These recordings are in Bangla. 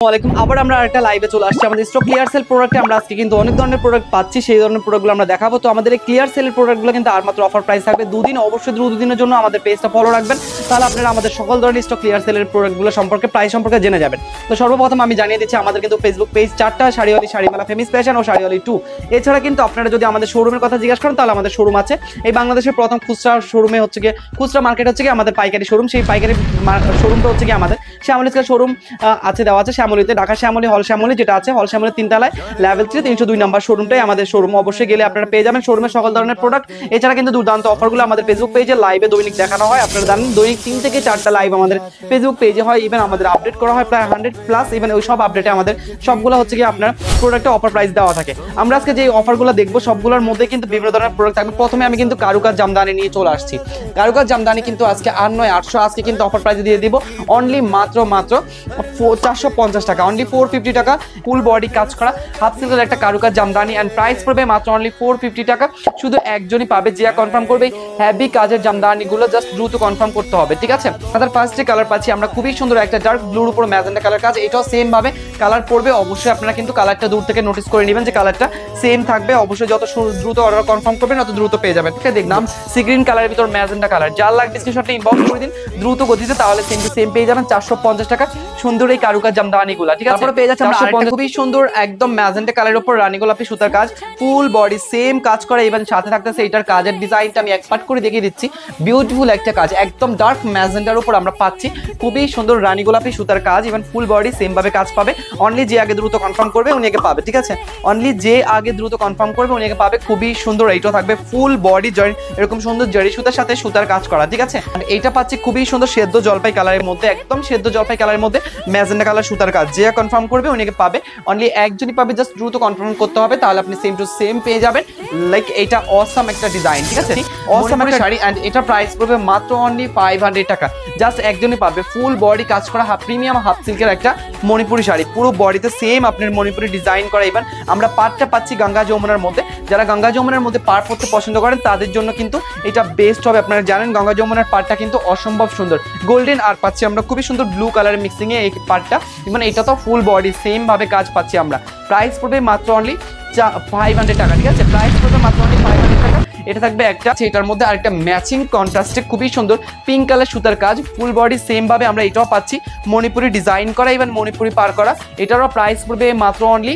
ওয়ালাইকুম আবার আমরা আরেকটা লাইভে চলে আসছি আমাদের স্টক ক্লিয়ার সেল প্রোডাক্টে আমরা আজকে কিন্তু অনেক ধরনের প্রোডাক্ট পাচ্ছি সেই ধরনের প্রোডাক্টগুলো আমরা দেখাবো তো আমাদের এই ক্লিয়ার সেলের প্রোডাক্টগুলো কিন্তু আর মাত্র অফার প্রাইস থাকবে দুদিন অবশ্যই দুদিনের জন্য আমাদের পেজটা ফলো রাখবেন তাহলে আপনারা আমাদের সকল ধরনের স্টক ক্লিয়ার সেলের প্রোডাক্টগুলো সম্পর্কে প্রাইস সম্পর্কে জেনে যাবেন তো সর্বপ্রথম আমি জানিয়ে দিচ্ছি আমাদের কিন্তু ফেসবুক পেজ 4টা শাড়িওয়ালি শাড়িমেলা ফেমিস ফ্যাশন ও শাড়িওয়ালি 2 এছাড়া কিন্তু আপনারা যদি আমাদের শোরুমের কথা জিজ্ঞাসা করেন তাহলে আমাদের শোরুম আছে এই বাংলাদেশের প্রথম খুচরা শোরুমে হচ্ছে গিয়ে খুচরা মার্কেট হচ্ছে গিয়ে আমাদের পাইকারি শোরুম সেই পাইকারি শোরুমটা হচ্ছে গিয়ে আমাদের শ্যামলীর শোরুম আছে দেওয়া আছে শ্যামলীতে ঢাকা শ্যামলী হল শ্যামলী যেটা আছে হল শ্যামলী 3 তলায় লেভেল 3 302 নাম্বার শোরুমটাই আমাদের শোরুম অবশ্যই গেলে আপনারা পেয়ে যাবেন শোরুমের সকল ধরনের প্রোডাক্ট এছাড়া কিন্তু দুর্দান্ত অফারগুলো আমাদের ফেসবুক পেজে লাইভে দৈনিক দেখানো হয় আপনারা জানেন দৈনিক 3 থেকে 4টা লাইভ আমাদের ফেসবুক পেজে হয় ইভেন আমাদের আপডেট করা হয় প্রায় 100 প্লাস ইভেন ওই সব আপডেটে আমাদের সবগুলো হচ্ছে কি আপনার প্রোডাক্টে অফার প্রাইস দেওয়া থাকে আমরা আজকে যে অফারগুলো দেখবো সবগুলোর মধ্যে কিন্তু বিভিন্ন ধরনের প্রোডাক্ট থাকবে প্রথমে আমি কিন্তু কারুকাজ জামদানি নিয়ে চলে আসছি কারুকাজ জামদানি কিন্তু আজকে 89800 আজকে কিন্তু অফার প্রাইস দিয়ে দিব অনলি মাত্র 450 টাকা অনলি 450 টাকা ফুল বডি কাজ করা হাফ সিল্কের একটা কারুকাজ জামদানি এন্ড প্রাইস পড়বে মাত্র অনলি 450 টাকা শুধু একজনই পাবে যে কনফার্ম করবে হেভি কাজের জামদানি গুলো জাস্ট দ্রুত কনফার্ম করতে হবে ঠিক আছে আমাদের ফার্স্টে কালার পাচ্ছি আমরা খুবই সুন্দর একটা ডার্ক ব্লুর উপর ম্যাজেন্টা কালার কাজ এটাও সেম ভাবে কালার পড়বে অবশ্যই আপনারা কিন্তু কালারটা দূর থেকে নোটিস করে নেবেন যে কালারটা সেম থাকবে অবশ্যই যত দ্রুত অর্ডার কনফার্ম করবেন তত দ্রুত পেয়ে যাবেন ঠিক আছে দেখলাম সি গ্রিন কালারের ভিতর ম্যাজেন্টা কালার যার লাগবে স্ক্রিনশটটা ইনবক্স করে দিন দ্রুত গতিতে তাহলে সেম টু সেম পেয়ে যাবেন 450 টাকা সুন্দর এই কারুকাজ জামদানিগুলা ঠিক আছে তারপরে পেয়ে যাচ্ছে আমরা খুবই সুন্দর একদম ম্যাজেন্টা কালারের উপর রানী গোলাপি সুতার কাজ ফুল বডি সেম কাজ করে ইভেন সাথে থাকতেছে এটার কাজের ডিজাইনটা আমি এক পার্ট করে দেখিয়ে দিচ্ছি বিউটিফুল একটা কাজ একদম ডার্ক ম্যাজেন্টার উপর আমরা পাচ্ছি খুবই সুন্দর রানী গোলাপি সুতার কাজ ইভেন ফুল বডি সেম ভাবে কাজ পাবে অনলি যে আগে দ্রুত কনফার্ম করবে উনি আগে পাবে ঠিক আছে অনলি যে আগে দ্রুত কনফার্ম করবে উনি আগে পাবে খুবই সুন্দর এইটাও থাকবে ফুল বডি জয়েন্ট এরকম সুন্দর জরি সুতার সাথে সুতার কাজ করা ঠিক আছে এইটা পাচ্ছি খুবই সুন্দর সেদ্ধ জলপাই কালারের মধ্যে একদম সেদ্ধ জলপাই কালারের মধ্যে ম্যাজেন্টা কালার সুতার কাজ যে কনফার্ম করবে উনি আগে পাবে অনলি একজনই পাবে জাস্ট দ্রুত কনফার্ম করতে হবে তাহলে আপনি সেম টু সেম পেয়ে যাবেন লাইক এটা অসাম একটা ডিজাইন ঠিক আছে অসাম একটা শাড়ি এন্ড এটা প্রাইস পড়বে মাত্র অনলি 500 টাকা জাস্ট একজনই পাবে ফুল বডি কাজ করা প্রিমিয়াম হাফ সিল্কের একটা মণিপুরি শাড়ি পুরো বডিতে সেম আপনার মণিপুরি ডিজাইন করা ইভেন আমরা পাটটা পাচ্ছি গঙ্গা যমুনার মধ্যে যারা গঙ্গা যমুনার মধ্যে পাট পরতে পছন্দ করেন তাদের জন্য কিন্তু এটা বেস্ট হবে আপনারা জানেন গঙ্গা যমুনার পাটটা কিন্তু অসম্ভব সুন্দর গোল্ডেন আর পাচ্ছি আমরা খুবই সুন্দর ব্লু কালারের মিক্সিং এ এই পাটটা মানে এটা তো ফুল বডি সেম ভাবে কাজ পাচ্ছি আমরা প্রাইস পড়বে মাত্র অনলি 500 টাকা ঠিক আছে প্রাইস পড়বে মাত্র অনলি 500 টাকা এটা থাকবে একটা এটার মধ্যে আরেকটা ম্যাচিং কন্ট্রাস্টে খুবই সুন্দর পিঙ্ক কালার সুতার কাজ ফুল বডি সেম ভাবে আমরা এটাও পাচ্ছি মণিপুরি ডিজাইন করা ইভেন মণিপুরি পার করা এটারও প্রাইস পড়বে মাত্র অনলি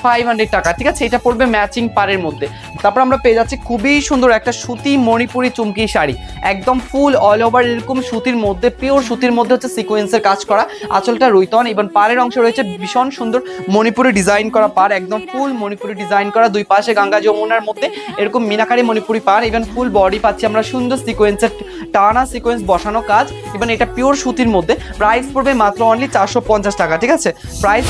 500 টাকা ঠিক আছে এটা পড়বে ম্যাচিং পারের মধ্যে তারপর আমরা পেয়ে যাচ্ছি খুবই সুন্দর একটা সুতি মণিপুরি চুমকি শাড়ি একদম ফুল অল ওভার এরকম সুতির মধ্যে পিওর সুতির মধ্যে হচ্ছে সিকোয়েন্সের কাজ করা আঁচলটা রুইতন ইভেন পাড়ের অংশ রয়েছে ভীষণ সুন্দর মণিপুরি ডিজাইন করা পার একদম ফুল মণিপুরি ডিজাইন করা দুই পাশে গঙ্গা যমুনার মধ্যে এরকম মিনাকারি মণিপুরি পার ইভেন ফুল বডি পাচ্ছি আমরা সুন্দর সিকোয়েন্সের টানা সিকোয়েন্স বসানো কাজ ইভেন এটা পিওর সুতির মধ্যে প্রাইস পড়বে মাত্র অনলি 450 টাকা ঠিক আছে প্রাইস